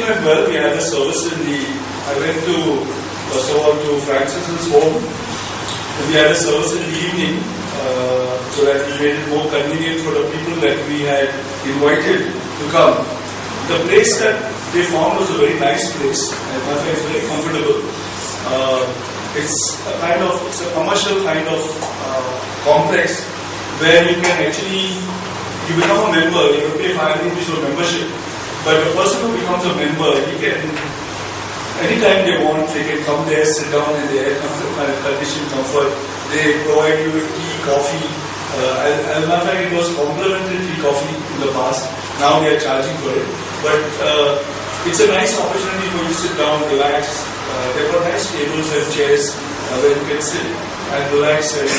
went well. We had a service I went to, first of all, to Francis's home. We had a service in the evening, so that we made it more convenient for the people that we had invited to come. The place that they found was a very nice place, and I think it's very comfortable. It's a commercial kind of complex where you can actually, you become a member, you pay 500 rupees for membership, but the person who becomes a member, he can, anytime they want, they can come there, sit down in the air conditioned comfort. They provide you with tea, coffee. As a matter of fact, it was complimentary tea, coffee in the past. Now they are charging for it. But it's a nice opportunity for you to sit down, relax. There are nice tables and chairs where you can sit and relax and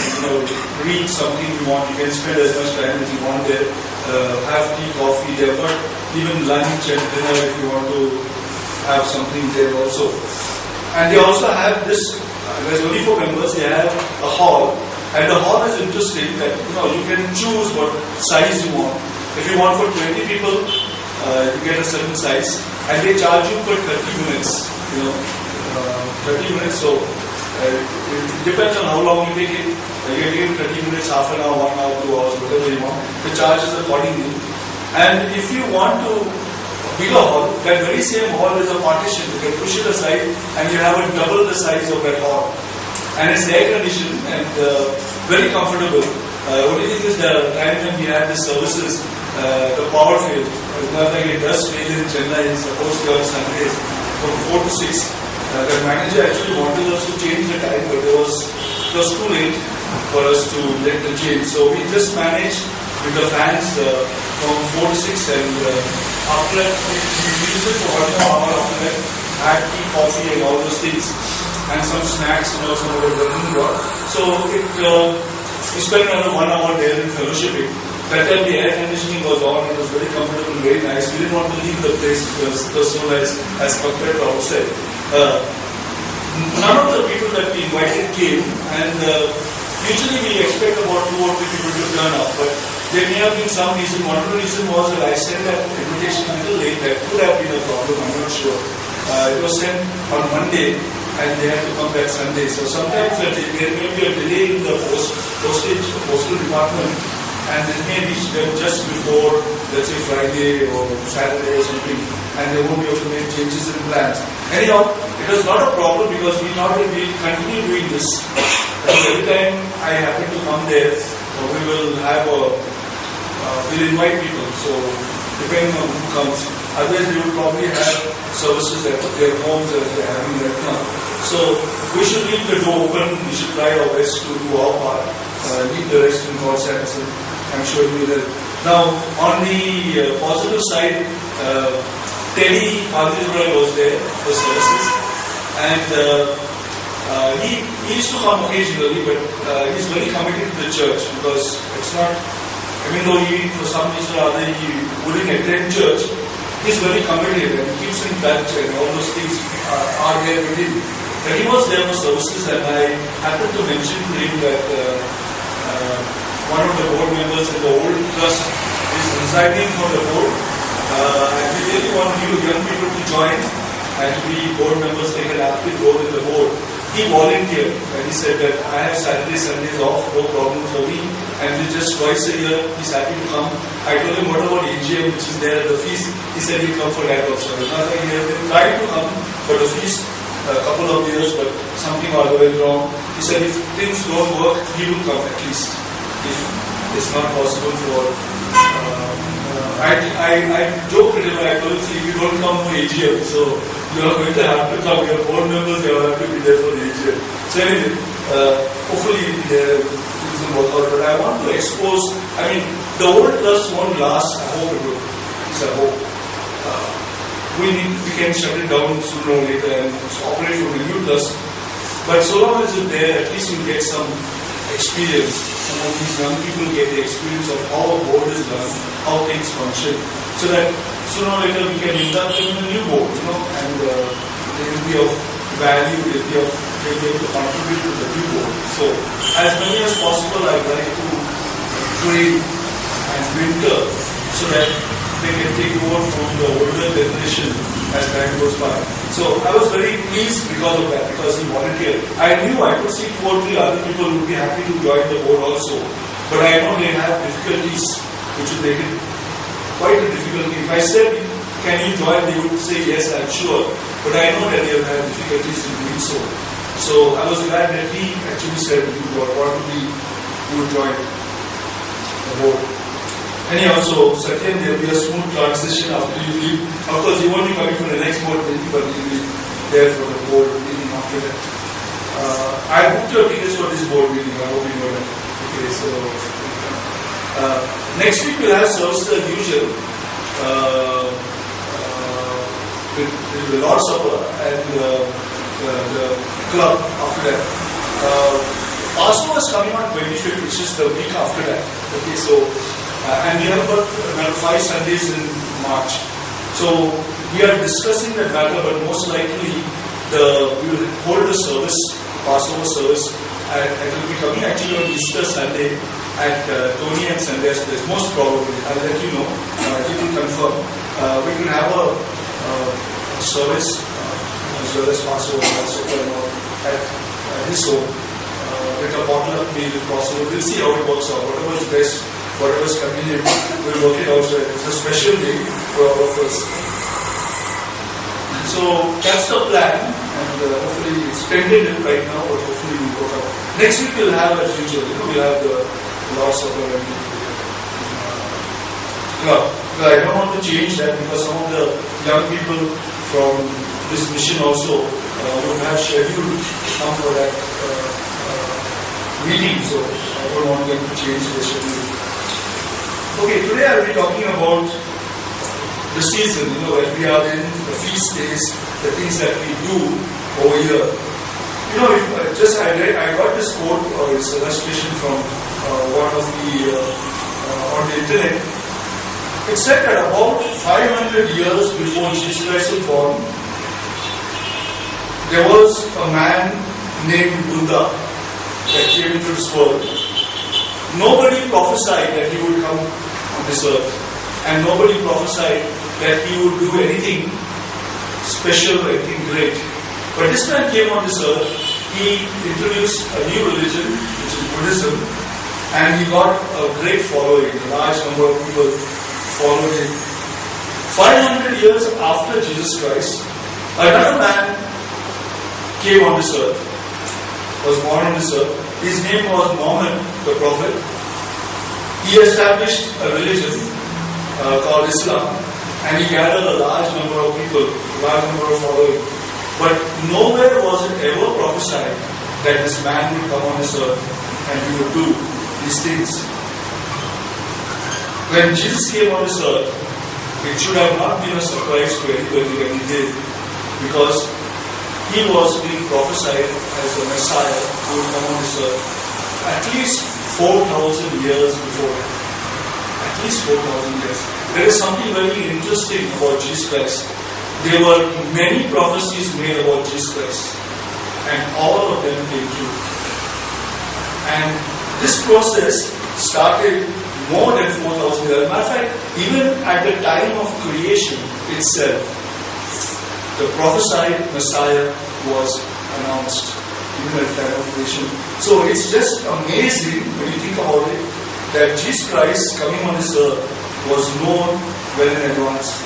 read something you want. You can spend as much time as you want there. Have tea, coffee. They've got even lunch and dinner if you want to have something there also. And they also have this. There's only for members. They have a hall, and the hall is interesting that you can choose what size you want. If you want for 20 people, you get a certain size, and they charge you for 30 minutes. 30 minutes. So it depends on how long you take it. You can take 30 minutes, half an hour, 1 hour, 2 hours, whatever you want. The charge is accordingly. And if you want to bigger hall, that very same hall is a partition. You can push it aside and you have it double the size of that hall. And it's air conditioned and very comfortable. Only thing is the time when we had the services, the power failed. It does fail in Chennai. It's supposed to be on Sundays from 4 to 6. The manager actually wanted us to change the time, but it was too late for us to let the change. So we just managed with the fans from 4 to 6, and after that we used it for 1 hour after that, had tea, coffee and all those things, and some snacks and also what we got. So we spent another 1 hour there in fellowshipping. That time the air conditioning was on, it was very comfortable, very nice. We didn't want to leave the place because it was so nice as compared to outside. None of the people that we invited came, and usually we expect about 2 or 3 people to turn up, but there may have been some reason. One of the reason was that I sent that invitation a little late. That could have been a problem, I'm not sure. It was sent on Monday and they had to come back Sunday. So sometimes there may be a delay in the postal department, and it may reach them just before, let's say, Friday or Saturday or something, and they won't be able to make changes in plans. Anyhow, it was not a problem because we thought that we'll continue doing this. Every time I happen to come there, we will have we'll invite people. So depending on who comes, otherwise we will probably have services at their homes as they're having right now. So we should leave the door open. We should try our best to do our part. Leave the rest in God's hands, and I'm sure we will. Now, on the positive side, Teddy Pandithurai was there for services, and he used to come occasionally, but he's very committed to the church because it's not, even though he, for some reason or other, he wouldn't attend church, he's very committed and keeps in touch, and all those things are there with him. But he was there for services, and I happened to mention to him that one of the board members in the old trust is resigning from the board. And we really want young people to join and to be board members, take an active role in the board. He volunteered, and he said that I have Saturdays, Sundays off, no problem for me, and it's just twice a year. He's happy to come. I told him, what about AGM, which is there at the feast? He said he'll come for that also. He has been trying to come for the feast a couple of years, but something or other went wrong. He said if things don't work, he will come at least. If it's not possible for... I joked with him, I told him, see, if you don't come to AGM, so you are going to have to come. Your board members, you have to be there for the AGM. So anyway, hopefully things will work out. But I want to expose, the old trust won't last. I hope it will. It's a hope. We can shut it down sooner or later and operate from the new trust. But so long as it's there, at least you get some experience. Some of these young people get the experience of how a board is done, how things function, so that sooner or later we can induct them in a new board, and they will be of value, they will be able to contribute to the new board. So, as many as possible, I would like to train and mentor so that they can take over from the older generation as time goes by. So I was very pleased because of that, because he volunteered. I knew I could see 2 or 3 other people who would be happy to join the board also, but I know they have difficulties which would make it quite a difficulty. If I said, can you join, they would say yes, I'm sure, but I know that they will have difficulties in doing so. So I was glad that he actually said he would join the board. Anyhow, so second, there will be a smooth transition after you leave. Of course, you won't be coming for the next board meeting, but you will be there for the board meeting after that. I booked your tickets for this board meeting. I hope you know that. Okay, so next week we'll have service as usual with the Lord's Supper and the club after that. Passover is coming on 25th, which is the week after that. Okay, so and we have got 5 Sundays in March. So we are discussing that matter, but most likely we will hold the service, Passover service, and it will be coming actually on Easter Sunday at Tony and Sandhya's place. Most probably, I'll let you know. He will confirm. We can have a service as well as Passover at his home with a potluck meal if possible. We'll see how it works out. Whatever is best. Whatever is convenient, we'll work it out. So it's a special day for all of us. So that's the plan, and hopefully it's tentative right now, but hopefully we'll work out. Next week we'll have as usual, we'll have the Lord's Supper and club. I don't want to change that because some of the young people from this mission also would have scheduled to come for that meeting, so I don't want them to change the schedule. Okay, today I will be talking about the season, that we are in, the feast days, the things that we do over here. I got this quote or this illustration from one of the on the internet. It said that about 500 years before Jesus Christ was born, there was a man named Buddha that came into this world. Nobody prophesied that he would come on this earth, and nobody prophesied that he would do anything special or anything great. But this man came on this earth, he introduced a new religion, which is Buddhism, and he got a great following. A large number of people followed him. 500 years after Jesus Christ, another man came on this earth, was born on this earth. His name was Muhammad, the Prophet. He established a religion called Islam, and he gathered a large number of people, a large number of followers. But nowhere was it ever prophesied that this man would come on this earth and he would do these things. When Jesus came on this earth, it should have not been a surprise to anybody when he did, because he was being prophesied as the Messiah who would come on this earth at least 4,000 years before that. At least 4,000 years. There is something very interesting about Jesus Christ. There were many prophecies made about Jesus Christ, and all of them came true. And this process started more than 4,000 years. Matter of fact, even at the time of creation itself, the prophesied Messiah was announced, even at the time of creation. So it's just amazing when you think about it, that Jesus Christ coming on this earth was known well in advance.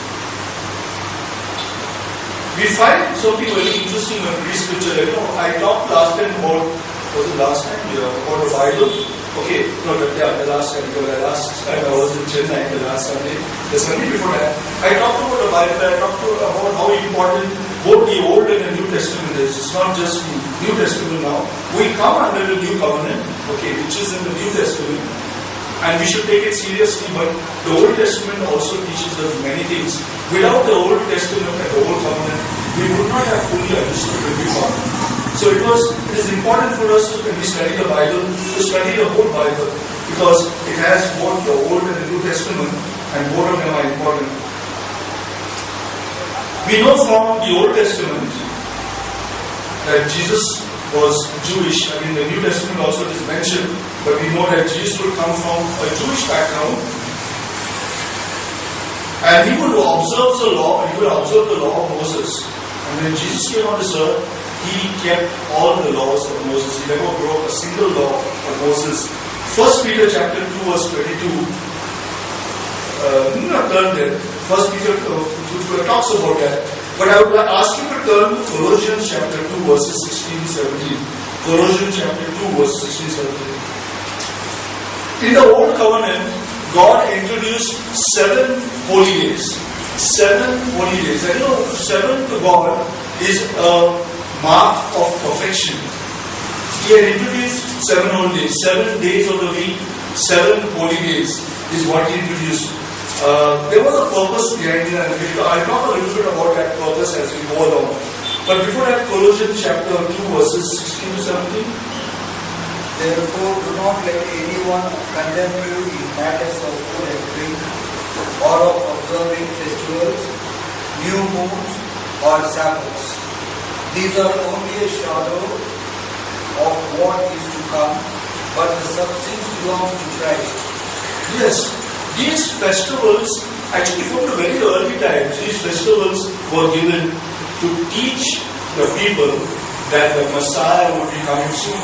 We find something very interesting when we read scripture. I talked last time about, was it last time? About the Bible. Okay, no, the last time, I was in Chennai, the last Sunday. The Sunday before that, I talked about the Bible, I talked about how important both the Old and the New Testament is. It's not just the New Testament now. We come under the New Covenant, okay, which is in the New Testament, and we should take it seriously, but the Old Testament also teaches us many things. Without the Old Testament and the Old Covenant, we would not have fully understood the New Covenant. So it is important for us when we study the Bible, to study the whole Bible, because it has both the Old and the New Testament, and both of them are important. We know from the Old Testament that Jesus was Jewish. I mean, the New Testament also is mentioned, but we know that Jesus would come from a Jewish background. And he would observe the law, of Moses. And when Jesus came on this earth, he kept all the laws of Moses. He never broke a single law of Moses. 1 Peter chapter 2 verse 22. Not turn there. 1 Peter talks about that. But I would ask you to turn to Colossians chapter 2 verses 16-17. Colossians chapter 2 verse 16-17. In the Old Covenant, God introduced 7 holy days. 7 holy days. And you know, 7 to God is a mark of perfection. He had introduced 7 holy days. 7 days of the week, 7 holy days is what he introduced. There was a purpose behind it, and I'll talk a little bit about that purpose as we go along. But before that, Colossians chapter 2 verses 16-17. Therefore, do not let anyone condemn you in matters of food and drink, or of observing festivals, new moons, or Sabbaths. These are only a shadow of what is to come, but the substance belongs to Christ. Yes, these festivals, actually from the very early times, these festivals were given to teach the people that the Messiah would be coming soon.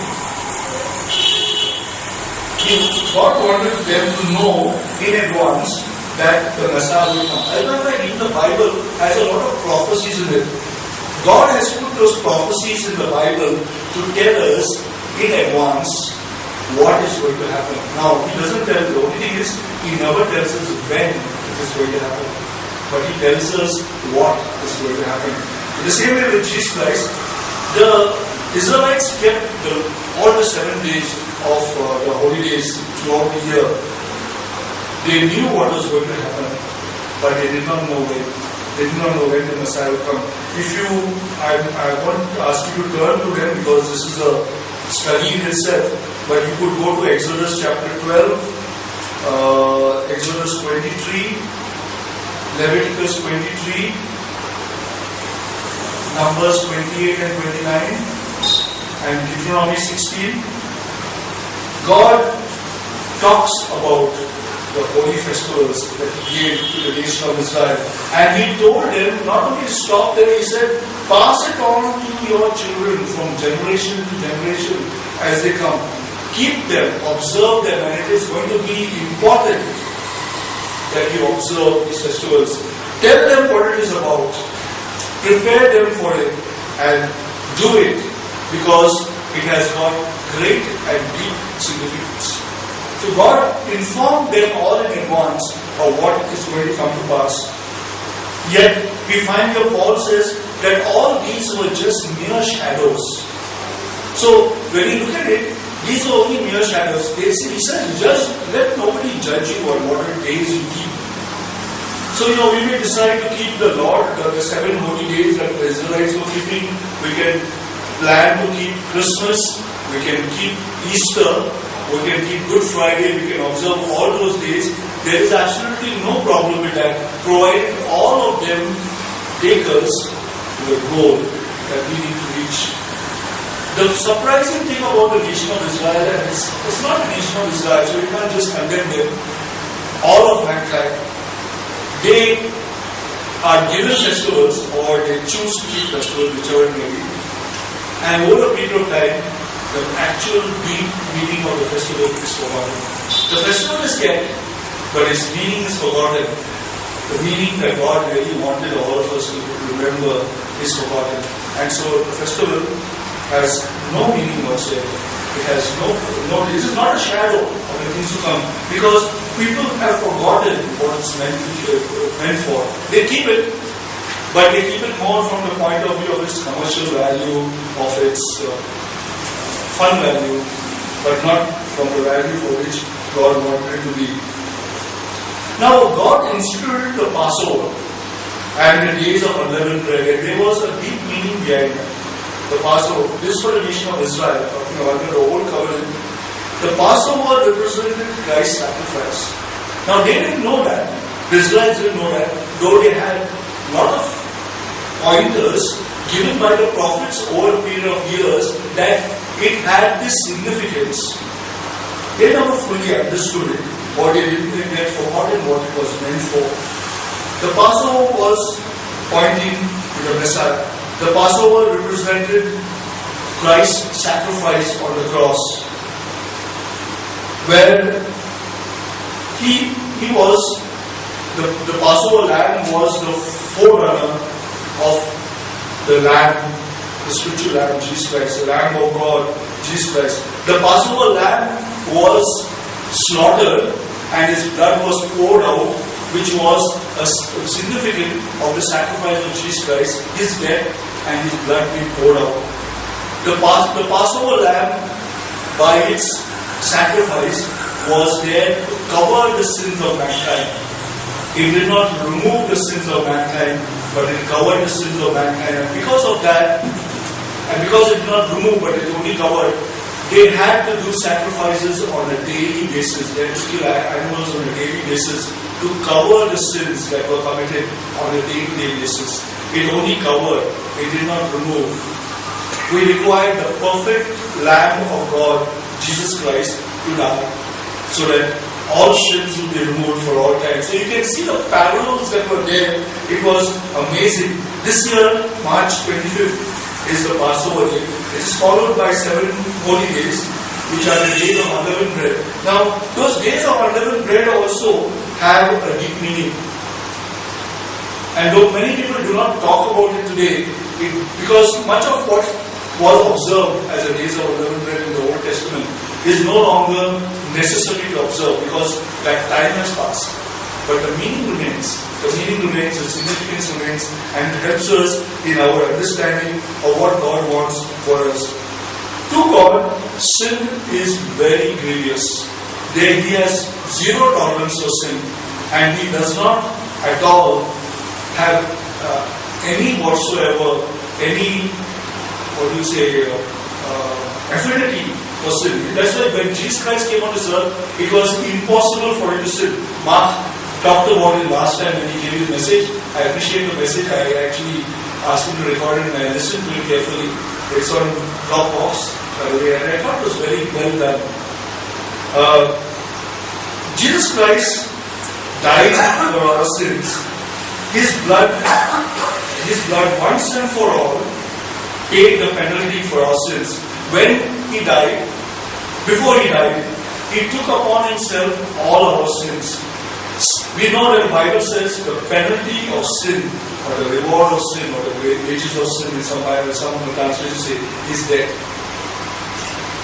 God wanted them to know in advance that the Messiah will come. As a matter of fact, even the Bible has a lot of prophecies in it. God has put those prophecies in the Bible to tell us in advance what is going to happen. Now, He doesn't tell, the only thing is, He never tells us when it is going to happen. But He tells us what is going to happen. In the same way with Jesus Christ, the Israelites kept all the 7 days of the holy days throughout the year. They knew what was going to happen, but they did not know when. They did not know when the Messiah would come. I want to ask you to turn to them because this is a study in itself. But you could go to Exodus chapter 12, Exodus 23, Leviticus 23, Numbers 28 and 29, and Deuteronomy 16. God talks about the holy festivals that He gave to the nation of Israel. And He told them not only to stop there, He said, pass it on to your children from generation to generation as they come. Keep them, observe them, and it is going to be important that you observe these festivals. Tell them what it is about. Prepare them for it and do it because it has got great and deep significance. So God informed them all in advance of what is going to come to pass. Yet we find here Paul says that all these were just mere shadows. So when you look at it, these are only mere shadows. He says, just let nobody judge you on what days you keep. So we may decide to keep the Lord, the 7 holy days that the Israelites were keeping. We can plan to keep Christmas. We can keep Easter. We can keep Good Friday, we can observe all those days. There is absolutely no problem with that, provided all of them take us to the goal that we need to reach. The surprising thing about the nation of Israel is it's not the nation of Israel, so you can't just condemn them. All of mankind, they are given festivals or they choose to keep festivals, whichever it may be. And over a period of time, the actual meaning of the festival is forgotten. The festival is kept, but its meaning is forgotten. The meaning that God really wanted all of us to remember is forgotten. And so the festival has no meaning whatsoever. It has this is not a shadow of the things to come. Because people have forgotten what it's meant for. They keep it, but they keep it more from the point of view of its commercial value, of its fun value, but not from the value for which God wanted it to be. Now, God instituted the Passover and the days of unleavened bread, and there was a deep meaning behind the Passover. This for the nation of Israel, under the Old Covenant. The Passover represented Christ's sacrifice. Now, they didn't know that. The Israelites didn't know that, though they had a lot of pointers given by the prophets over a period of years that it had this significance. They never fully understood it, or they didn't get forgotten what it was meant for. The Passover was pointing to the Messiah. The Passover represented Christ's sacrifice on the cross, where he was, the Passover lamb was the forerunner of the lamb, the spiritual lamb, Jesus Christ, the Lamb of God, Jesus Christ. The Passover lamb was slaughtered and his blood was poured out, which was a significant of the sacrifice of Jesus Christ, his death and his blood being poured out. The Passover lamb, by its sacrifice, was there to cover the sins of mankind. It did not remove the sins of mankind, but it covered the sins of mankind. And because of that, and because it did not remove, but it only covered, they had to do sacrifices on a daily basis. They had to kill animals on a daily basis to cover the sins that were committed on a day-to-day basis. It only covered, it did not remove. We required the perfect Lamb of God, Jesus Christ, to die, so that all sins will be removed for all time. So you can see the parallels that were there. It was amazing. This year, March 25th, is the Passover day. It is followed by 7 holy days, which are the days of unleavened bread. Now, those days of unleavened bread also have a deep meaning. And though many people do not talk about it today, because much of what was observed as the days of unleavened bread in the Old Testament is no longer necessary to observe, because that time has passed. But the meaning remains. The meaning remains, the significance remains, and it helps us in our understanding of what God wants for us. To God, sin is very grievous. He has zero tolerance for sin, and He does not at all have any whatsoever, any, affinity for sin. That's why when Jesus Christ came on this earth, it was impossible for Him to sin. Mark talked about it last time when he gave his message. I appreciate the message. I actually asked him to record it and I listened to it carefully. It's on Dropbox, by the way, and I thought it was very well done. Jesus Christ died for our sins. His blood once and for all paid the penalty for our sins. When He died, before He died, He took upon Himself all our sins. We know that the Bible says the penalty of sin, or the reward of sin, or the wages of sin in some Bible, some of the translations say, is death.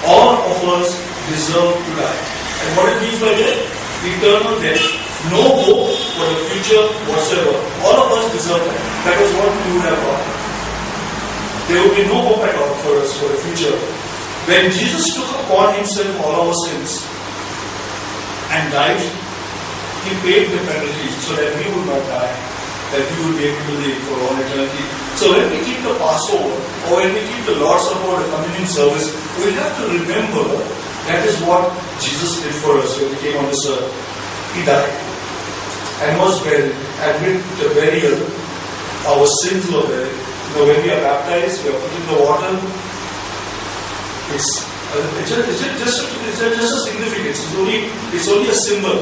All of us deserve to die. And what it means by death? Eternal death. No hope for the future whatsoever. All of us deserve that. That was what we would have got. There would be no hope at all for us for the future. When Jesus took upon Himself all our sins and died, He paid the penalty so that we would not die, that we would be able to live for all eternity. So when we keep the Passover, or when we keep the Lord's Supper or the communion service, we have to remember that is what Jesus did for us when He came on this earth. He died and was buried, and with the burial, our sins were buried. When we are baptized, we are put in the water. It's just a significance. It's only a symbol.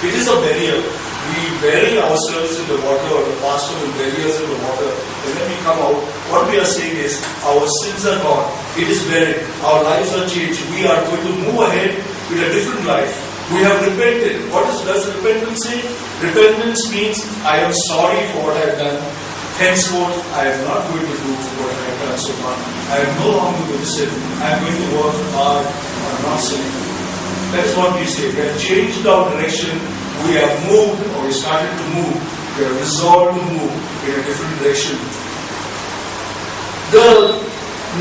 It is a burial. We bury ourselves in the water, or the pastor will bury us in the water. And when we come out, what we are saying is, our sins are gone. It is buried. Our lives are changed. We are going to move ahead with a different life. We have repented. What does repentance say? Repentance means, I am sorry for what I have done. Henceforth, I am not going to do what I have done so far. I am no longer going to sin. I am going to work hard on not sinning. That is what we say. We have changed our direction. We have moved, or we started to move. We are resolved to move in a different direction. The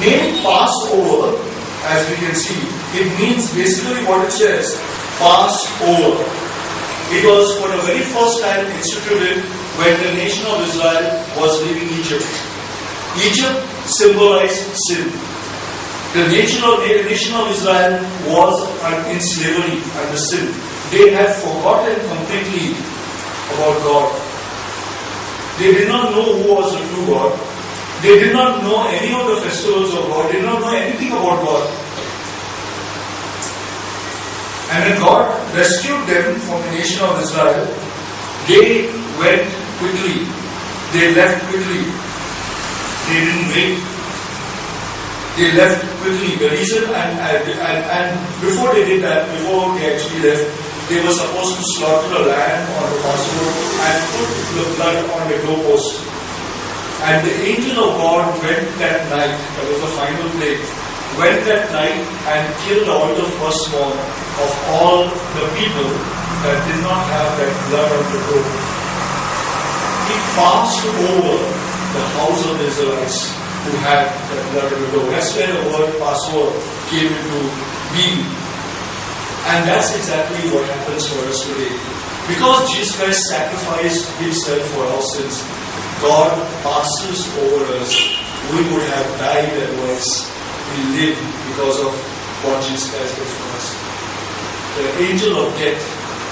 name Passover, as we can see, it means basically what it says. Passover. It was for the very first time instituted when the nation of Israel was leaving Egypt. Egypt symbolized sin. The nation of Israel was in slavery under sin. They had forgotten completely about God. They did not know who was the true God. They did not know any of the festivals of God. They did not know anything about God. And when God rescued them from the nation of Israel, they went quickly. They left quickly. They didn't wait. They left quickly. The reason, and before they did that, before they actually left, they were supposed to slaughter a lamb on the Passover and put the blood on the doorpost. And the angel of God went that night, that was the final plague, went that night and killed all the firstborn of all the people that did not have that blood on the door. He passed over the house of the Israelites who had that blood on the door. That's where the word Passover came into being. And that's exactly what happens for us today. Because Jesus Christ sacrificed himself for our sins, God passes over us. We would have died otherwise. We live because of what Jesus Christ did for us. The angel of death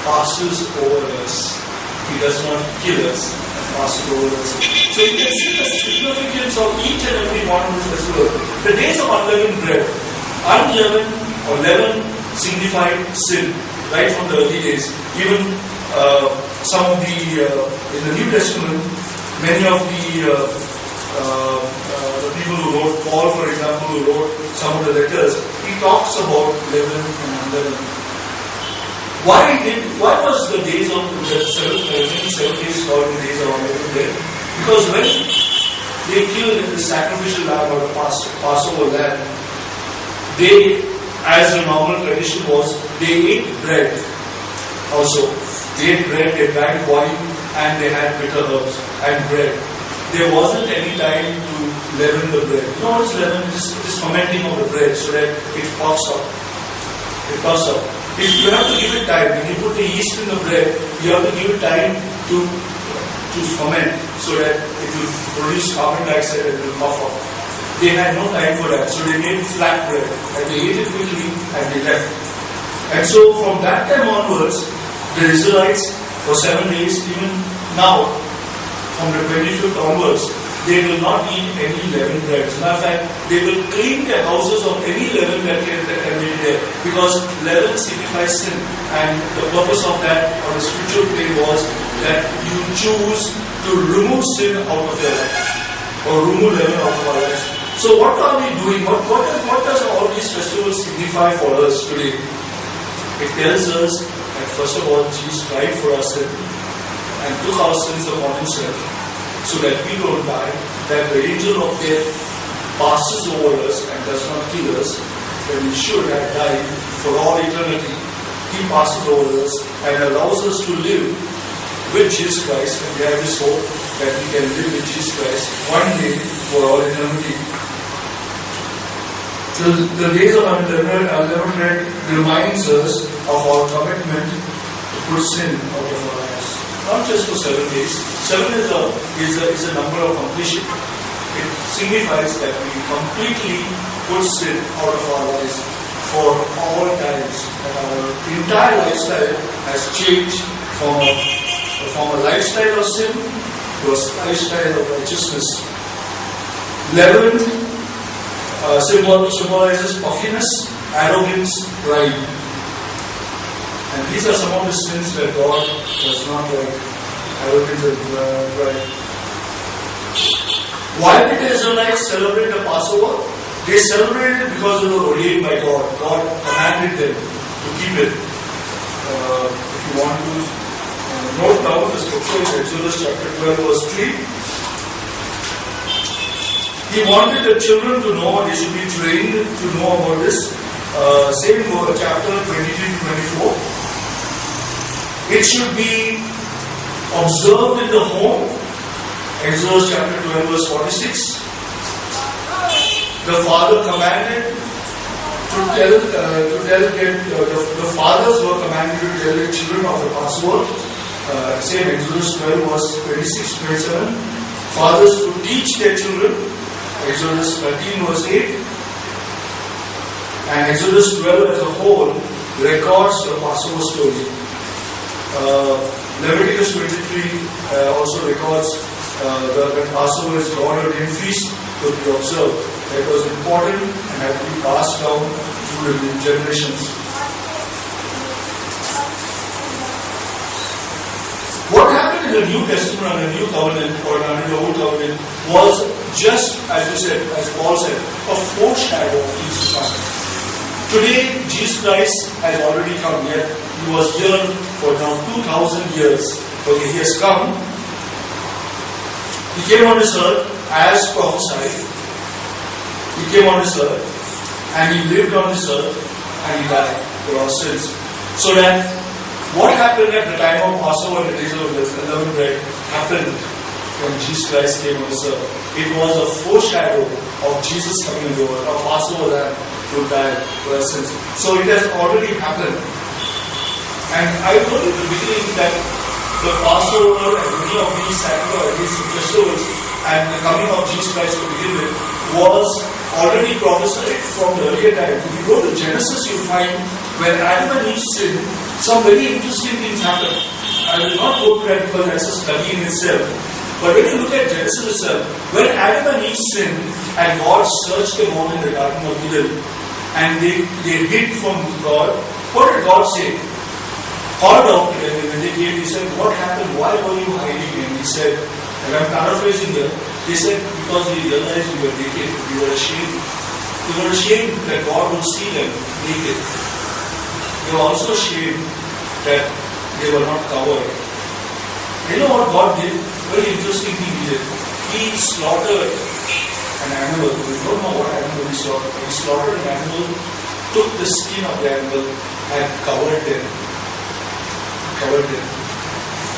passes over us. He does not kill us and passes over us. So you can see the significance of each and every one of this festival. The days of unleavened bread. Unleavened or leaven signified sin, right from the early days. Even some of the, in the New Testament, many of the people who wrote, Paul for example, who wrote some of the letters, he talks about leaven and unleavened. Why was the days of the 7 days called the days of unleavened bread? Because when they killed the sacrificial lamb or the Passover lamb, they, as the normal tradition was, they ate bread also. They ate bread, they drank wine, and they had bitter herbs and bread. There wasn't any time to leaven the bread. You know what is leaven? It is fermenting of the bread so that it puffs up. It puffs up. You have to give it time. When you put the yeast in the bread, you have to give it time to ferment so that it will produce carbon dioxide and it will puff up. They had no time for that, so they made flat bread and they ate it quickly and they left. And so from that time onwards, the Israelites for 7 days, even now, from the 25th onwards, they will not eat any leavened bread. As a matter of fact, they will clean their houses of any leaven that can be there. Because leaven signifies sin. And the purpose of that, or the spiritual plane, was that you choose to remove sin out of your life. Or remove leaven out of our lives. So what are we doing? What does all these festivals signify for us today? It tells us that first of all, Jesus died for our sin and took our sins upon himself so that we don't die, that the angel of death passes over us and does not kill us, when we should have died for all eternity. He passes over us and allows us to live with Jesus Christ, and we have this hope that we can live with Jesus Christ one day for all eternity. The days of unleavened bread reminds us of our commitment to put sin out of our lives. Not just for 7 days. 7 is a number of completion. It signifies that we completely put sin out of our lives for all times. And our entire lifestyle has changed from a lifestyle of sin to a lifestyle of righteousness. Leaven symbolizes puffiness, arrogance, pride. And these are some of the sins that God does not like. Arrogance and pride. Why did the Israelites celebrate the Passover? They celebrated it because they were ordained by God. God commanded them to keep it. If you want to note down the scripture in Exodus chapter 12 verse 3. He wanted the children to know, they should be trained to know about this. Same chapter 23 to 24. It should be observed in the home. Exodus chapter 12 verse 46. The father commanded the fathers were commanded to tell their children of the Passover. Same Exodus 12 verse 26, 27. Fathers to teach their children. Exodus 13 verse 8. And Exodus 12 as a whole records the Passover story. Leviticus 23 also records the Passover is the ordained feast to be observed. That was important and had to be passed down through the generations. What happened in the New Testament and the New Covenant or under the Old Covenant was just, as you said, as Paul said, a foreshadow of Jesus Christ. Today, Jesus Christ has already come, yet He was here for now 2,000 years. Okay, He has come. He came on this earth as prophesied. He came on this earth and He lived on this earth and He died for our sins. So that what happened at the time of Passover and the days of unleavened bread happened when Jesus Christ came on this earth. It was a foreshadow of Jesus coming in the world, a Passover lamb to die for our sins. So it has already happened. And I told you at the beginning that the Passover and many of these sacrifices, these festivals, and the coming of Jesus Christ to begin with was already prophesied from the earlier times. If you go to Genesis, you find when Adam and Eve sinned, some very interesting things happen. I will not go to that because that's a study in itself. But when you look at Genesis itself, when Adam and Eve sinned and God searched them out in the Garden of Eden and they hid from God, what did God say? Called out to them when they came, He said, what happened? Why were you hiding? And He said, and I'm paraphrasing here, they said, because we realized we were naked, we were ashamed. We were ashamed that God would see them naked. They were also ashamed that they were not covered. You know what God did? Very interesting thing He did. He slaughtered an animal. We don't know what animal He slaughtered. He slaughtered an animal, took the skin of the animal and covered them.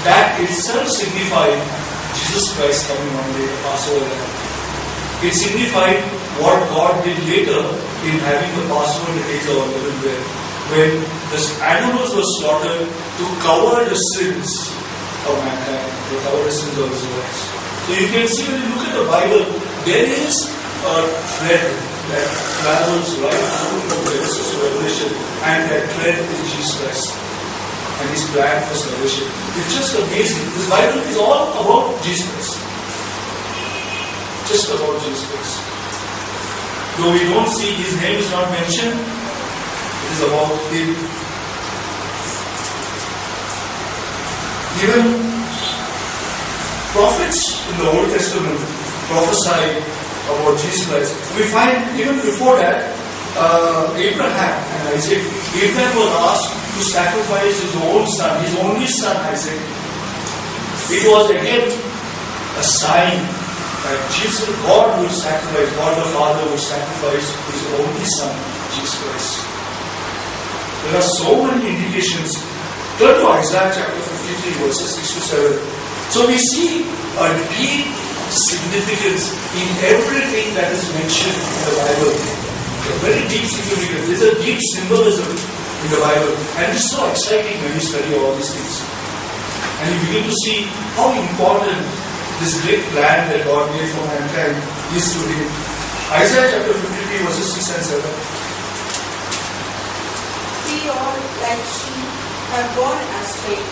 That itself signified Jesus Christ coming one day, the Passover lamb. It signified what God did later in having the Passover in the days of unleavened bread, when the animals were slaughtered to cover the sins of mankind, to cover the sins of Israelites. So you can see when you look at the Bible, there is a thread that travels right through from Genesis to Revelation, and that thread is Jesus Christ and His plan for salvation. It's just amazing. This Bible is all about Jesus Christ. Just about Jesus Christ. Though we don't see His name is not mentioned, it is about Him. Even prophets in the Old Testament prophesied about Jesus Christ. We find even before that, Abraham and Isaac. Abraham was asked to sacrifice his own son, his only son Isaac. It was again a sign that Jesus, God would sacrifice, God the Father would sacrifice His only Son, Jesus Christ. There are so many indications. Turn to Isaiah chapter 53, verses 6 to 7. So we see a deep significance in everything that is mentioned in the Bible. A very deep significance. There's a deep symbolism in the Bible. And it's so exciting when you study all these things. And you begin to see how important this great plan that God made for mankind is to Him. Isaiah chapter 53 verses 6 and 7. We all like sheep have gone astray.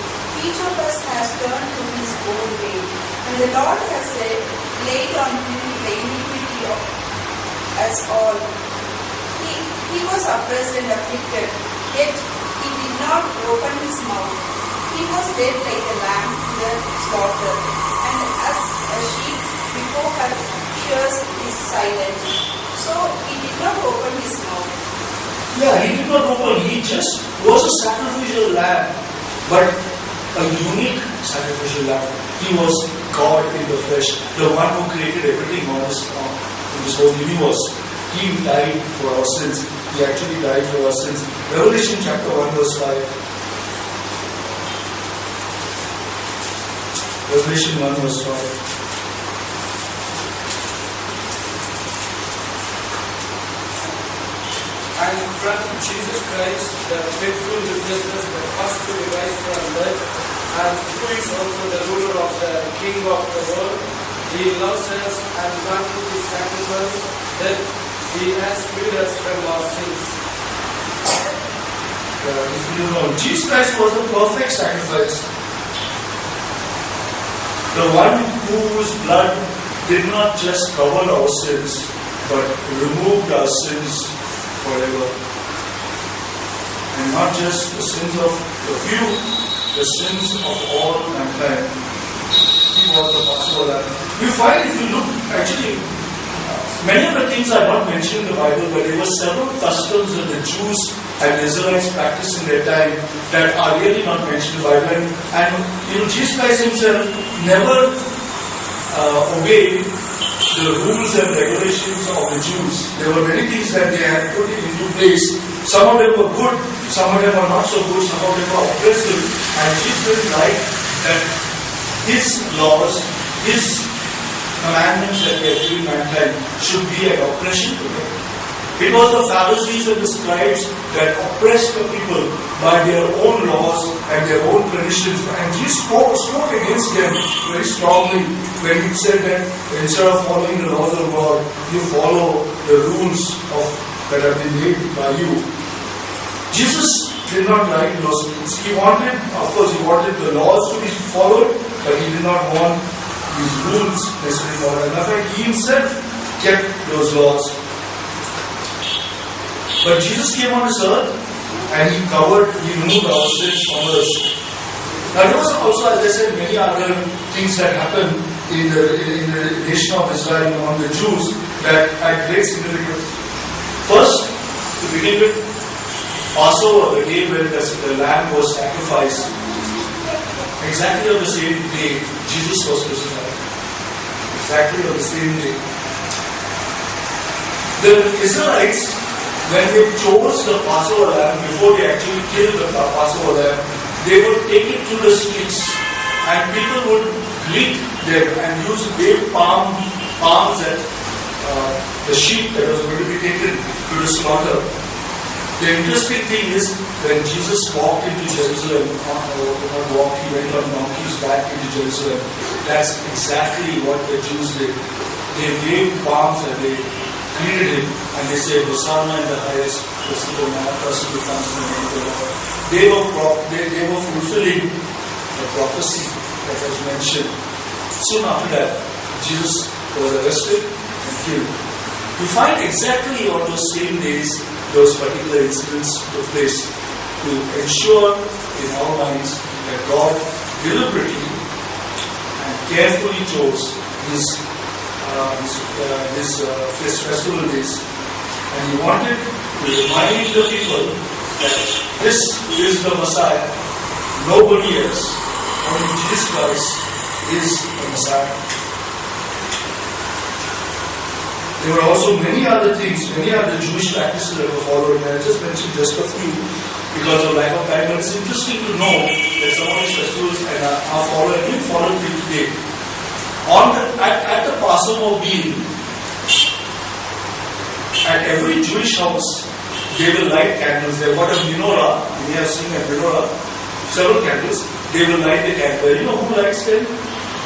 Each of us has turned to his own way. And the Lord has laid on Him the iniquity of us all. He was oppressed and afflicted, yet He did not open His mouth. He was dead like a lamb to the slaughter, and as a sheep before her shears is silent. So He did not open His mouth. Yeah, He did not open. He just was a sacrificial lamb, but a unique sacrificial lamb. He was God in the flesh, the one who created everything on this whole universe. He died for our sins. He actually died for our sins. Revelation chapter 1 verse 5. Revelation 1 verse 5. And from Jesus Christ, the faithful witnesses that first to rise from death, and who is also the ruler of the King of the world, He loves us and granted His sacrifice that He has freed us from our sins. Jesus Christ was a perfect sacrifice. The one whose blood did not just cover our sins, but removed our sins forever. And not just the sins of the few, the sins of all mankind. he was the Passover lamb. You find if you look, actually, many of the things are not mentioned in the Bible, but there were several customs that the Jews and the Israelites practiced in their time that are really not mentioned in the Bible. And Jesus Christ himself never obeyed the rules and regulations of the Jews. There were many things that they had put into place. Some of them were good, some of them were not so good, some of them were oppressive. And Jesus liked that his laws, his commandments that he had given mankind should be an oppression to them. It was the Pharisees and the scribes that oppressed the people by their own laws and their own traditions. And Jesus spoke against them very strongly when he said that instead of following the laws of God, you follow the rules that have been made by you. Jesus did not like those things. He wanted the laws to be followed, but he did not want these rules necessarily followed. And in fact, he himself kept those laws. But Jesus came on this earth and he removed our sins from us. Now there was also, as I said, many other things that happened in the nation of Israel among the Jews that had great significance. First, to begin with, Passover, the day when the lamb was sacrificed, exactly on the same day Jesus was crucified. Exactly on the same day. The Israelites, when they chose the Passover lamb, before they actually killed the Passover lamb, they would take it to the streets and people would greet them and wave palms at the sheep that was going to be taken to the slaughter. The interesting thing is, when Jesus walked into Jerusalem, he went on donkeys back into Jerusalem. That's exactly what the Jews did. They waved palms and they greeted him, and they say, Hosanna in the highest, blessed is the person who comes in the name of the Lord. They were fulfilling the prophecy that was mentioned. Soon after that, Jesus was arrested and killed. You find exactly on those same days, those particular incidents took place to ensure in our minds that God deliberately and carefully chose these festival days, and he wanted to remind the people that this is the Messiah, nobody else, only Jesus Christ is the Messiah. There were also many other things, many other Jewish practices that were followed, and I just mentioned just a few because of lack of time, but it's interesting to know that some of these festivals are followed and being followed till today. At the Passover meal, at every Jewish house, they will light candles. They've got a menorah. You may have seen a menorah, several candles. They will light the candle. You know who lights them?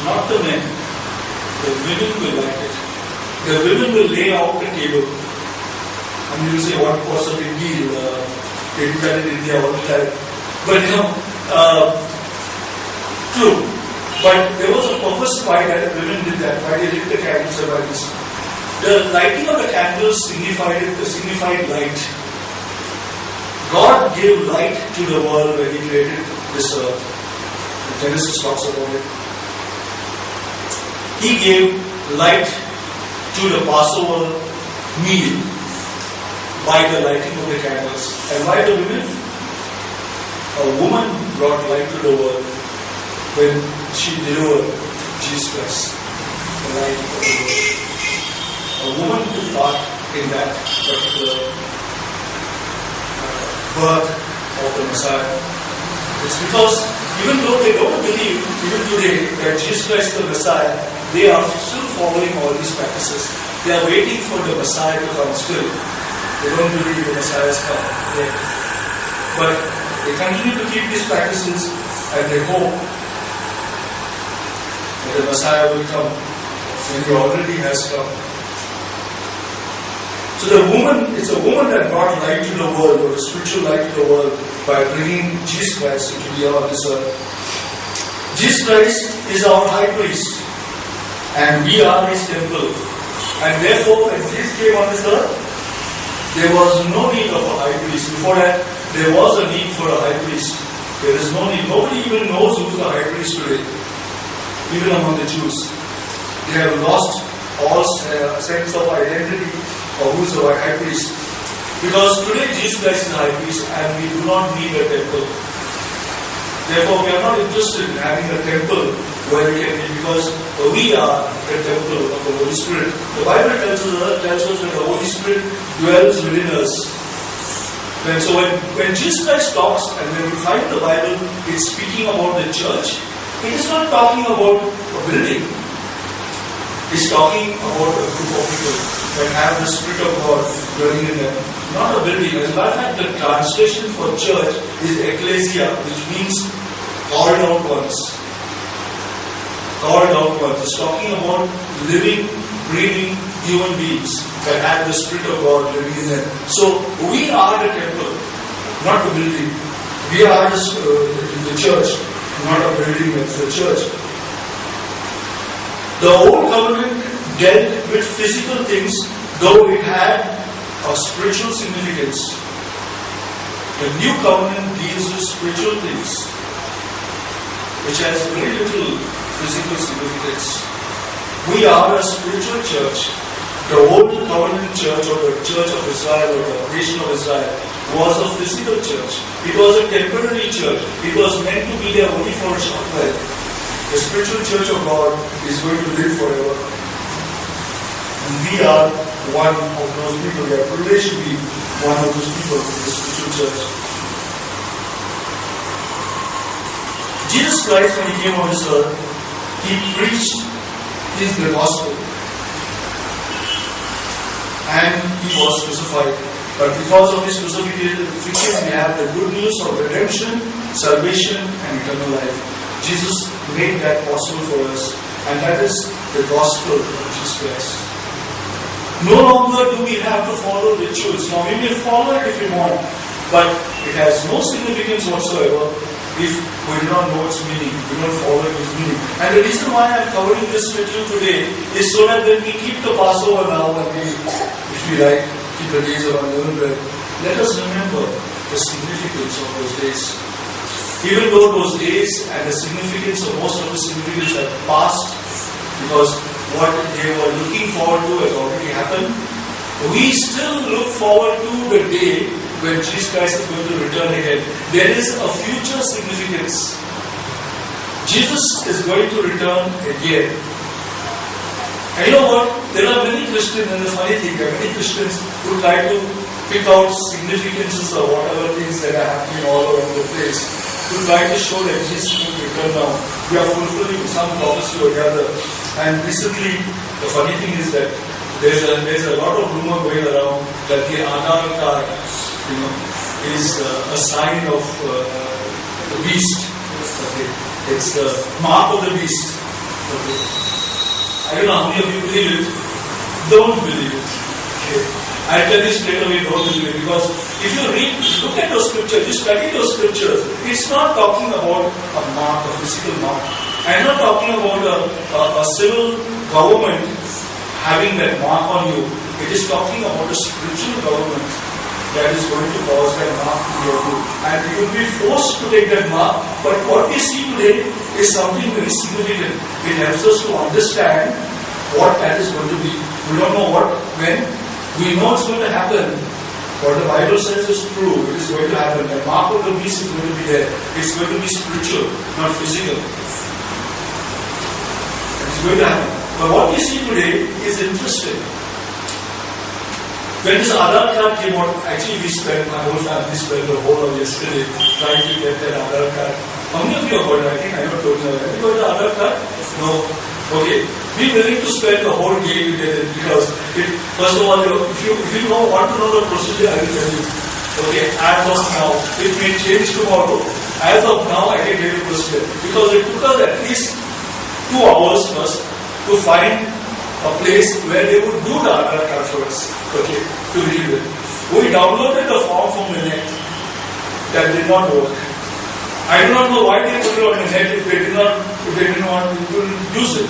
Not the men. The women will light it. The women will lay out the table. And you will say, what's a big deal? They do that in India all the time. But true. But there was a purpose why that women did that, why they lit the candles and why this. The lighting of the candles signified light. God gave light to the world when He created this earth. Genesis talks about it. He gave light to the Passover meal by the lighting of the candles. And why the women? A woman brought light to the world when she delivered Jesus Christ, the light of the world. A woman took part in that particular birth of the Messiah. It's because even though they don't believe, even today, that Jesus Christ is the Messiah, they are still following all these practices. They are waiting for the Messiah to come still. They don't believe the Messiah has come yet. But they continue to keep these practices and they hope that the Messiah will come when He already has come. So it's a woman that brought light to the world, or the spiritual light to the world, by bringing Jesus Christ into the earth. Jesus Christ is our high priest, and we are His temple. And therefore, when Jesus came on this earth, there was no need of a high priest. Before that, there was a need for a high priest. There is no need. Nobody even knows who is the high priest today. even among the Jews. They have lost all sense of identity of who is the high priest. Because today Jesus Christ is the high priest and we do not need a temple. Therefore, we are not interested in having a temple where we can be, because we are the temple of the Holy Spirit. The Bible tells us that the Holy Spirit dwells within us. And so when Jesus Christ talks, and when we find the Bible, it's speaking about the church, it is not talking about a building. It's talking about a group of people that have the Spirit of God dwelling in them. Not a building. As a matter of fact, the translation for church is ecclesia, which means called out ones. Called out ones. It's talking about living, breathing human beings that have the Spirit of God living in them. So we are the temple, not the building. We are the church, not a building, it's the church. The old covenant dealt with physical things, though it had a spiritual significance. The new covenant deals with spiritual things, which has very little physical significance. We are a spiritual church. The old covenant church, or the church of Israel, or the nation of Israel, was a physical church. It was a temporary church. It was meant to be there only for a short while. The spiritual church of God is going to live forever. And we are one of those people. We are privileged to be one of those people in the spiritual church. Jesus Christ, when he came on this earth, he preached the gospel. And he was crucified. But because of his crucifixion, we have the good news of redemption, salvation, and eternal life. Jesus made that possible for us, and that is the gospel of Jesus Christ. No longer do we have to follow rituals. Now we may follow it if we want, but it has no significance whatsoever if we do not know its meaning, we do not follow its meaning. And the reason why I am covering this with you today is so that when we keep the Passover now, and we, if we like, keep the days of unleavened bread, let us remember the significance of those days. Even though those days and the significance of most of the significance have passed, because what they were looking forward to has already happened, we still look forward to the day when Jesus Christ is going to return again. There is a future significance. Jesus is going to return again. And you know what? There are many Christians, and the funny thing, there are many Christians who try to pick out significances of whatever things that are happening all over the place, to try to show that Jesus will return now. We are fulfilling some prophecy or the other. And recently, the funny thing is that there's a lot of rumor going around that the Aadhaar card, is a sign of the beast. Okay. It's the mark of the beast. Okay. I don't know how many of you believe it. Don't believe it. Okay. I'll tell you straight away, don't believe it. Because if you look at those scriptures, you study those scriptures, it's not talking about a mark, a physical mark. I'm not talking about a civil government having that mark on you. It is talking about a spiritual government that is going to cause that mark to your you. And you will be forced to take that mark. But what we see today is something very significant. It helps us to understand what that is going to be. We don't know what, when. We know it's going to happen. What the Bible says is true. It is going to happen. The mark of the beast is going to be there. It's going to be spiritual, not physical. It's going to happen. But what we see today is interesting. When this Aadhaar card came out, actually my whole family spent the whole of yesterday trying to get that Aadhaar card. How many of you have got it? I think I never told you. Have you got the Aadhaar card? No. Okay. Be willing to spend the whole day to get it, because first of all, if you want to know the procedure, I will tell you. Okay, as of now, it may change tomorrow. As of now, I can tell you the procedure. Because it took us at least 2 hours first to find a place where they would do the Aadhaar card for us. Okay, to read it. We downloaded the form from the net. That did not work. I do not know why they put it on the net if they didn't want to use it.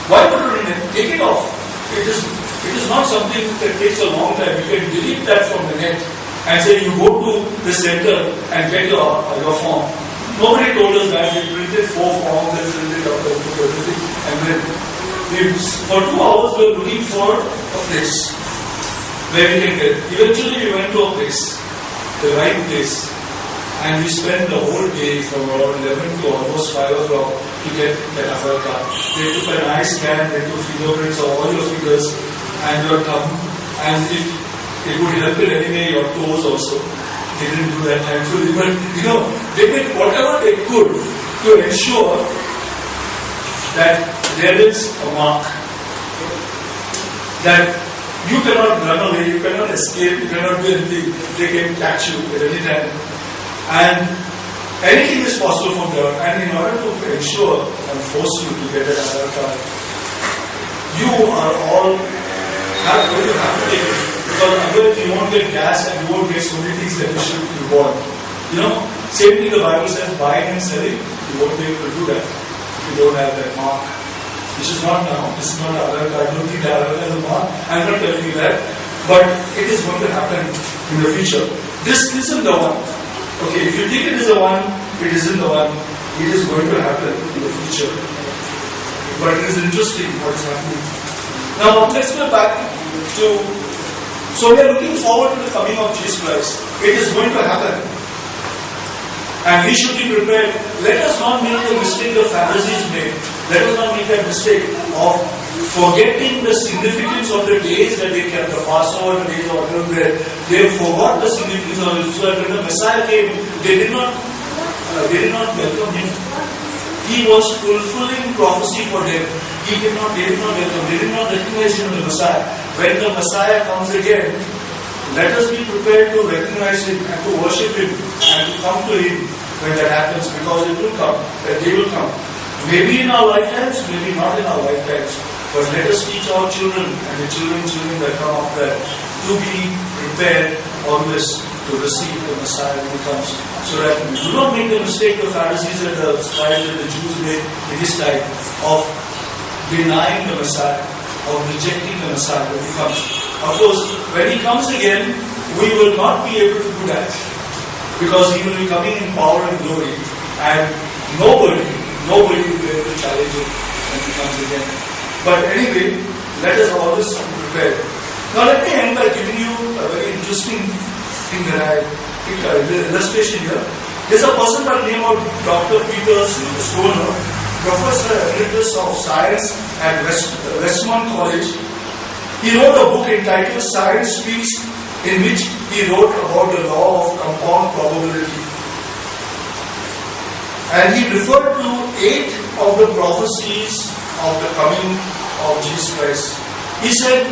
Why put it on the net? Take it off. It is not something that takes a long time. You can delete that from the net and say you go to the center and get your form. Nobody told us that we printed 4 forms and printed up everything. And then for 2 hours we were looking for a place where we can get. Eventually we went to a place, the right place. And we spent the whole day from around 11 to almost 5 o'clock to get that Aadhaar card. They took a nice scan, they took fingerprints of all your fingers and your thumb. And if it would help in any way, your toes also. They didn't do that thankfully. But they did whatever they could to ensure that there is a mark. That you cannot run away, you cannot escape, you cannot do anything. They can catch you at any time. And anything is possible from there. And in order to ensure and force you to get an Aadhaar card, you are all going to have to take it. Because otherwise you won't get gas and you won't get so many things that you should be born. Same thing the Bible says, buying and selling, you won't be able to do that if you don't have that mark. This is not now, this is not Aadhaar card, I don't think Aadhaar card has a mark. I'm not telling you that. But it is going to happen in the future. This isn't the one. Okay, if you think it is the one, it isn't the one. It is going to happen in the future. But it is interesting what is happening. Now, let's go back to... So we are looking forward to the coming of Jesus Christ. It is going to happen. And we should be prepared. Let us not make the mistake the Pharisees made. Let us not make that mistake of forgetting the significance of the days that they kept, the Passover, the days of unleavened bread. They forgot the significance of it. So that when the Messiah came, they did not welcome him. He was fulfilling prophecy for them. They did not welcome. They did not recognize him as the Messiah. When the Messiah comes again, let us be prepared to recognize him and to worship him and to come to him when that happens, because it will come, that day will come. Maybe in our lifetimes, maybe not in our lifetimes. But let us teach our children and the children that come after to be prepared always to receive the Messiah when he comes. So that we do not make the mistake the Pharisees and the scribes and the Jews made in this time of denying the Messiah, of rejecting the Messiah when he comes. Of course, when he comes again, we will not be able to do that. Because he will be coming in power and glory. And nobody will be able to challenge him when he comes again. But anyway, let us always be prepared. Now let me end by giving you a very interesting thing that I picked an illustration here. There's a person by the name of Dr. Peter Stoner, Professor Emeritus of Science at Westmont College. He wrote a book entitled Science Speaks, in which he wrote about the law of compound probability. And he referred to 8 of the prophecies of the coming of Jesus Christ. He said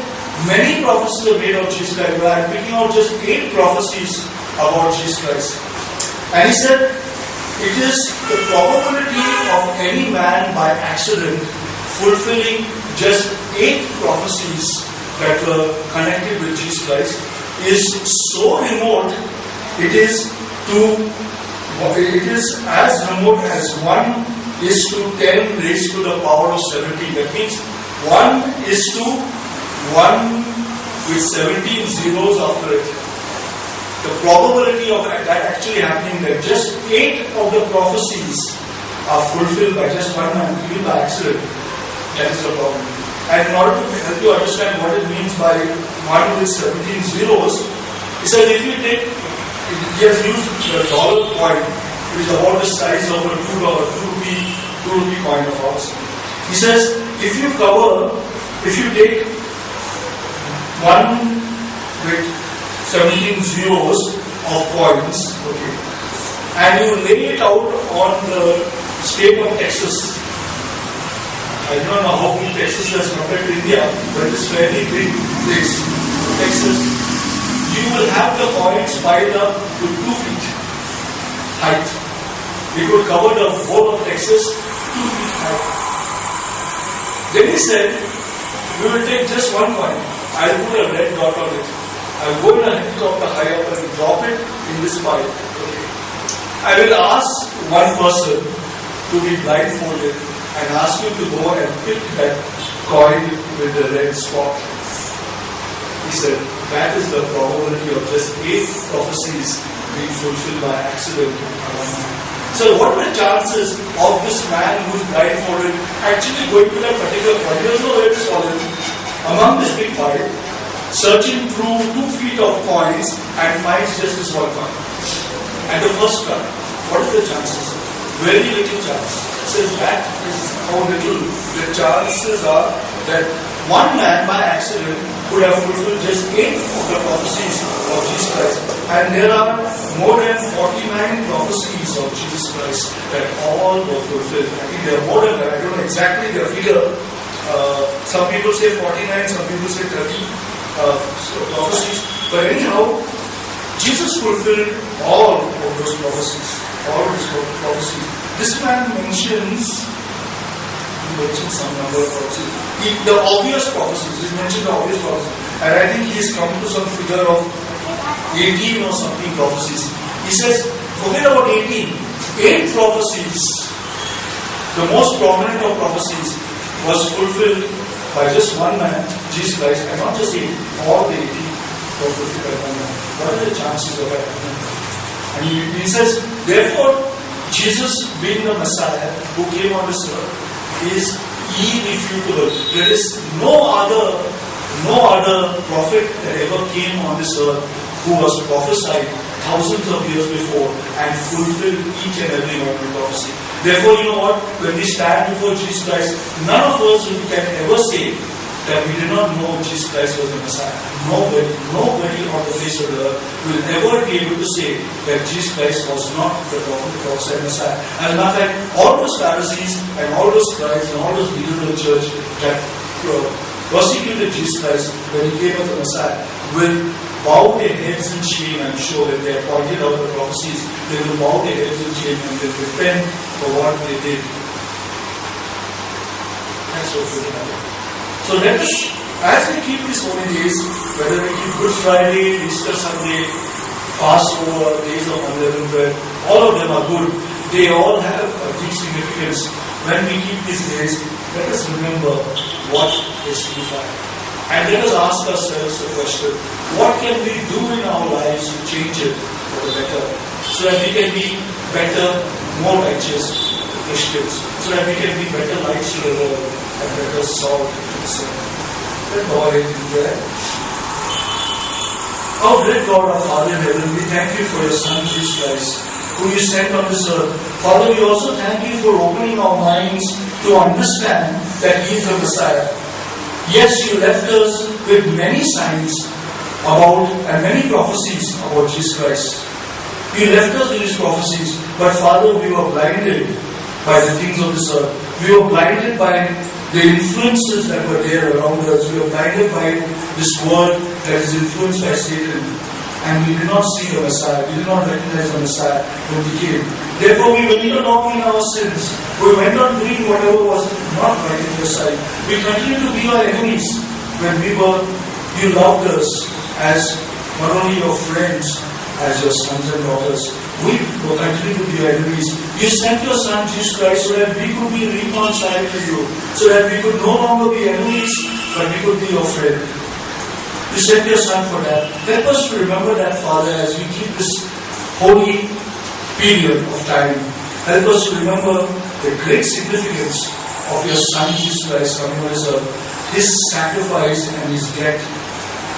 many prophecies are made of Jesus Christ, but I am picking out just 8 prophecies about Jesus Christ. And he said it is the probability of any man by accident fulfilling just 8 prophecies that were connected with Jesus Christ is so remote. It is as remote as 1 is to 10 raised to the power of 17. That means 1 is to 1 with 17 zeros after it. The probability of that actually happening, that just 8 of the prophecies are fulfilled by just one man, even by accident. That is the problem. And in order to help you understand what it means by 1 with 17 zeros, he said if you take, he has used the dollar coin, which is about the size of a $2 rupee coin of ours. He says if you take 1 with 17 zeros of coins, okay, and you lay it out on the state of Texas. I don't know how big Texas is compared to India, but it's a fairly big place, Texas. You will have the coins piled up to 2 feet height. It would cover the whole of Texas 2 feet high. Then he said, we will take just one coin. I'll put a red dot on it. I'll go in a helicopter high up and drop it in this pile. Okay. I will ask one person to be blindfolded and ask you to go and pick that coin with the red spot. He said, that is the probability of just 8 prophecies being fulfilled by accident. So what will chances of this man who's blindfolded actually going to that particular point? He doesn't know where it's fallen. Among this big pile, searching through 2 feet of coins and finds just this one coin. And the first coin, what is the chances? Very little chance. Says that is how little the chances are that one man by accident could have fulfilled just 8 of the prophecies of Jesus Christ. And there are more than 49 prophecies of Jesus Christ that all were fulfilled. I think there are more than that. I don't know exactly the figure. Some people say 49, some people say 30 prophecies. But anyhow, Jesus fulfilled all of those prophecies. All of those prophecies. This man mentions some number of prophecies. The obvious prophecies. He mentioned the obvious prophecies. And I think he has come to some figure of 18 or something prophecies. He says, forget about 18. 8 prophecies. The most prominent of prophecies was fulfilled by just one man, Jesus Christ, and not just 8. All the 18 were fulfilled by one man. What are the chances of that? And he says, therefore, Jesus being the Messiah who came on this earth is irrefutable. There is no other prophet that ever came on this earth who was prophesied thousands of years before and fulfilled each and every one of the prophecy. Therefore, you know what? When we stand before Jesus Christ, none of us can ever say that we did not know Jesus Christ was the Messiah. Nobody on the face of the earth will ever be able to say that Jesus Christ was not the prophesied Messiah. As a matter of fact, all those Pharisees and all those scribes and all those leaders of the church that persecuted Jesus Christ when he came as the Messiah will bow their heads in shame. I'm sure when they are pointed out the prophecies, they will bow their heads in shame and they will repent for what they did. That's what will happen. So let us, as we keep these holy days, whether we keep Good Friday, Easter Sunday, Passover, days of unleavened bread, all of them are good. They all have a deep significance. When we keep these days, let us remember what they signify. And let us ask ourselves the question, what can we do in our lives to change it for the better? So that we can be better, more righteous Christians. So that we can be better lights to the world and better salt to the sun. Let God in prayer. Our great God, our Father in heaven, we thank you for your Son, Jesus Christ, whom you sent on this earth. Father, we also thank you for opening our minds to understand that he is the Messiah. Yes, you left us with many signs about and many prophecies about Jesus Christ. You left us with these prophecies, but Father, we were blinded by the things of this earth. We were blinded by the influences that were there around us. We were blinded by this world that is influenced by Satan. And we did not see the Messiah. We did not recognize the Messiah when he came. Therefore, we went on walking in our sins. We went on doing whatever was not right in your sight. We continued to be our enemies when you loved us as not only your friends, as your sons and daughters. We will continue to be your enemies. You sent your Son, Jesus Christ, so that we could be reconciled to you. So that we could no longer be enemies, but we could be your friend. You sent your Son for that. Help us to remember that, Father, as we keep this holy period of time. Help us to remember the great significance of your Son, Jesus Christ, coming on this earth. His sacrifice and his death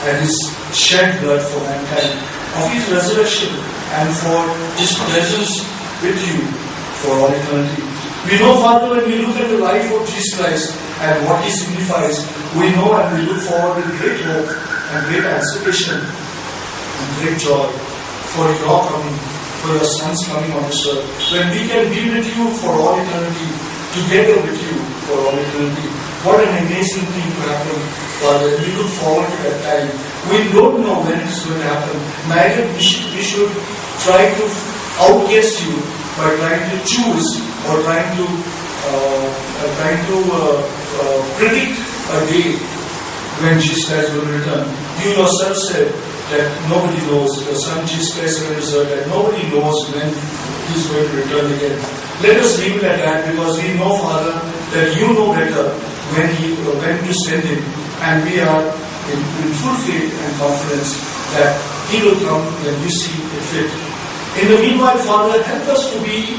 and his shed blood for mankind. Of his resurrection and for his presence with you for all eternity. We know, Father, when we look at the life of Jesus Christ and what he signifies, we know and we look forward with great hope and great anticipation and great joy for your coming, for your Son's coming on this earth. When we can be with you for all eternity, together with you for all eternity. What an amazing thing to happen, Father. We look forward to that time. We don't know when it's going to happen. Neither we should try to outguess you by trying to choose or trying to predict a day when Jesus Christ will return. You yourself said that nobody knows. Your Son Jesus Christ will return, that nobody knows when he's going to return again. Let us leave it at that, because we know, Father, that you know better when to send him, and we are in full faith and confidence that he will come when you see it fit. In the meanwhile, Father, help us to be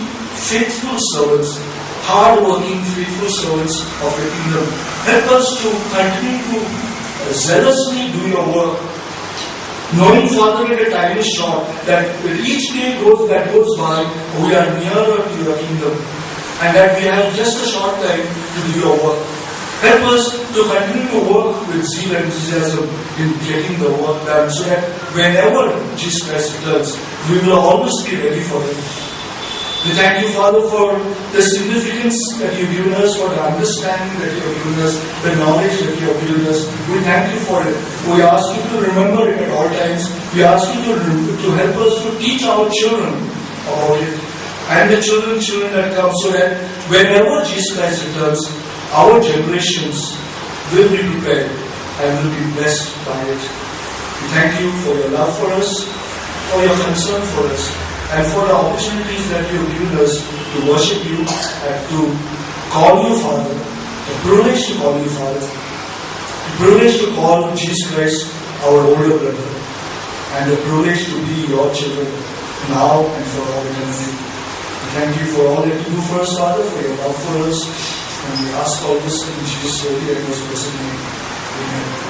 faithful servants, hard-working, faithful servants of your kingdom. Help us to continue to zealously do your work, knowing, Father, that the time is short, that with each day that goes by, we are nearer to your kingdom, and that we have just a short time to do your work. Help us to continue to work with zeal and enthusiasm in getting the work done, so that whenever Jesus Christ returns, we will always be ready for Him. We thank you, Father, for the significance that you've given us, for the understanding that you have given us, the knowledge that you have given us. We thank you for it. We ask you to remember it at all times. We ask you to help us to teach our children about it, and the children that come, so that whenever Jesus Christ returns, our generations will be prepared and will be blessed by it. We thank you for your love for us, for your concern for us, and for the opportunities that you have given us to worship you and to call you Father. The privilege to call you Father. The privilege to call Jesus Christ our older brother. And the privilege to be your children now and for all eternity. We thank you for all that you do for us, Father, for your love for us. And we ask all this in Jesus' holy and most blessed name. Amen.